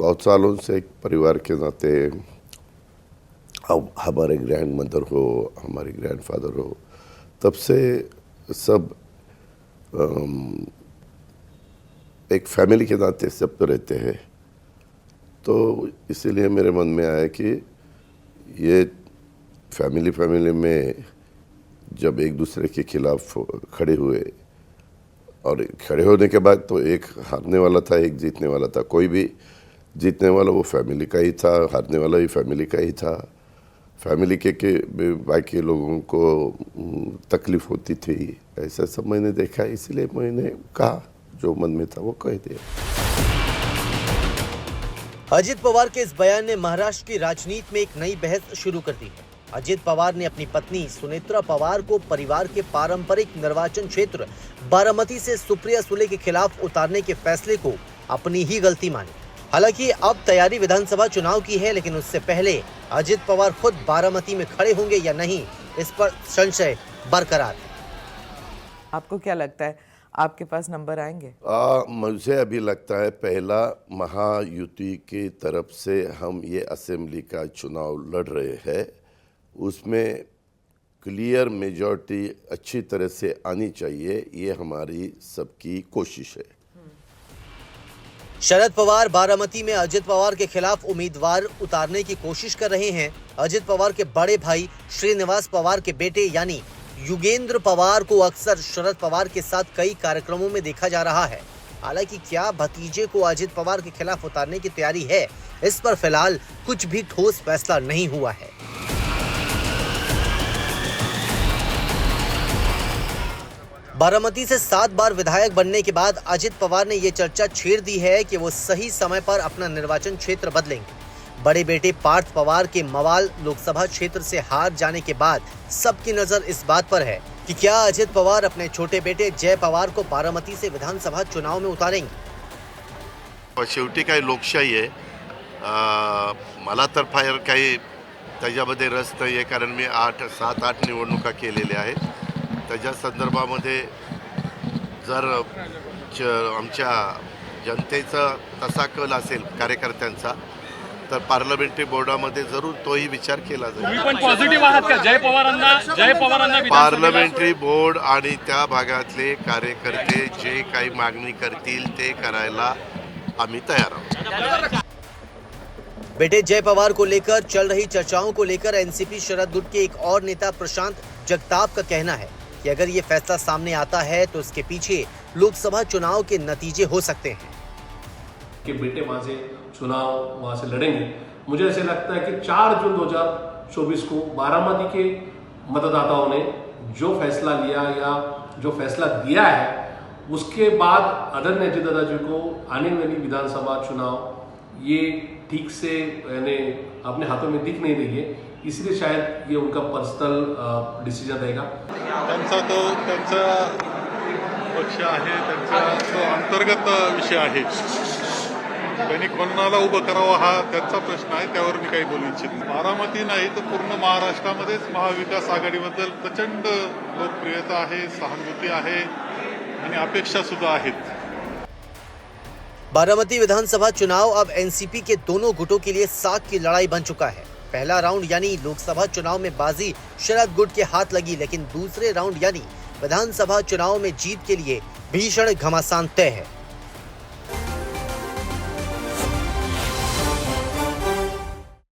बहुत सालों से एक परिवार के नाते अब हमारे ग्रैंड मदर हो, हमारे ग्रैंडफादर हो, तब से सब एक फैमिली के नाते सब तो रहते हैं। तो इसीलिए मेरे मन में आया कि ये फैमिली में जब एक दूसरे के खिलाफ खड़े हुए और खड़े होने के बाद तो एक हारने वाला था, एक जीतने वाला था। कोई भी जीतने वाला वो फैमिली का ही था, हारने वाला भी फैमिली का ही था। फैमिली के बाकी लोगों को तकलीफ होती थी, ऐसा सब मैंने देखा। इसलिए मैंने कहा जो मन में था वो कह दिया। अजित पवार के इस बयान ने महाराष्ट्र की राजनीति में एक नई बहस शुरू कर दी है। अजित पवार ने अपनी पत्नी सुनेत्रा पवार को परिवार के पारंपरिक निर्वाचन क्षेत्र बारामती से सुप्रिया सुले के खिलाफ उतारने के फैसले को अपनी ही गलती मानी। हालांकि अब तैयारी विधानसभा चुनाव की है, लेकिन उससे पहले अजित पवार खुद बारामती में खड़े होंगे या नहीं, इस पर संशय बरकरार है। आपको क्या लगता है, आपके पास नंबर आएंगे? मुझे अभी लगता है पहला महायुति की तरफ से हम ये असेंबली का चुनाव लड़ रहे हैं, उसमें क्लियर मेजॉरिटी अच्छी तरह से आनी चाहिए। ये हमारी सबकी कोशिश है। शरद पवार बारामती में अजित पवार के खिलाफ उम्मीदवार उतारने की कोशिश कर रहे हैं। अजित पवार के बड़े भाई श्रीनिवास पवार के बेटे यानी युगेंद्र पवार को अक्सर शरद पवार के साथ कई कार्यक्रमों में देखा जा रहा है। हालांकि क्या भतीजे को अजित पवार के खिलाफ उतारने की तैयारी है, इस पर फिलहाल कुछ भी ठोस फैसला नहीं हुआ है। बारामती से 7 बार विधायक बनने के बाद अजित पवार ने ये चर्चा छेड़ दी है कि वो सही समय पर अपना निर्वाचन क्षेत्र बदलेंगे। बड़े बेटे पार्थ पवार के मवाल लोकसभा क्षेत्र से हार जाने के बाद सबकी नजर इस बात पर है कि क्या अजित पवार अपने छोटे बेटे जय पवार को बारामती से विधानसभा चुनाव में उतारेंगे। शेवटी काही लोकशाही आहे। मला तर फार काही त्याच्यामध्ये रस नाही आहे, कारण मी 7-8 निवडणुका केलेल्या आहेत। त्याच्या संदर्भामध्ये जर आमच्या जनतेचा तसा कल असेल कार्यकर्त्यांचा, तर पार्लमेंटरी बोर्डामध्ये जरूर तोही विचार केला जाईल। तुम्ही पण पॉझिटिव्ह आहात का जय पवारांना पार्लमेंटरी बोर्ड आणि त्या भागातले कार्यकर्ते जे काही मागणी करतील ते करायला आम्ही तयार आहोत। बेटे जय पवार को लेकर चल रही चर्चाओं को लेकर एनसीपी शरद गुट के एक और नेता प्रशांत जगताप का कहना है कि अगर ये फैसला सामने आता है तो इसके पीछे लोकसभा चुनाव के नतीजे हो सकते हैं कि बेटे वहां से चुनाव वहां से लड़ेंगे। मुझे ऐसे लगता है कि 4 जून 2024 को बारामती के मतदाताओं ने जो फैसला लिया या जो फैसला दिया है, उसके बाद आदरणीय अजित दादा जी को आने वाली विधानसभा चुनाव ये ठीक से यानी अपने हाथों में दिख नहीं रही है, इसलिए शायद ये उनका पर्सनल डिसीजन रहेगा। त्यांचा पक्ष आहे, त्यांचा तो अंतर्गत विषय आहे। त्यांनी कोणाला उभं करावं हा त्यांचा प्रश्न आहे, त्यावर मी काही बोलू इच्छित नाही। बारामती नाही तर पूर्ण महाराष्ट्रामध्येच महाविकास आघाडीबद्दल प्रचंड लोकप्रियता आहे, सहानुभूती आहे आणि अपेक्षा सुद्धा आहेत। बारामती विधानसभा चुनाव अब एनसीपी के दोनों गुटों के लिए साख की लड़ाई बन चुका है। पहला राउंड यानी लोकसभा चुनाव में बाजी शरद गुट के हाथ लगी, लेकिन दूसरे राउंड यानी विधानसभा चुनाव में जीत के लिए भीषण घमासान तय है।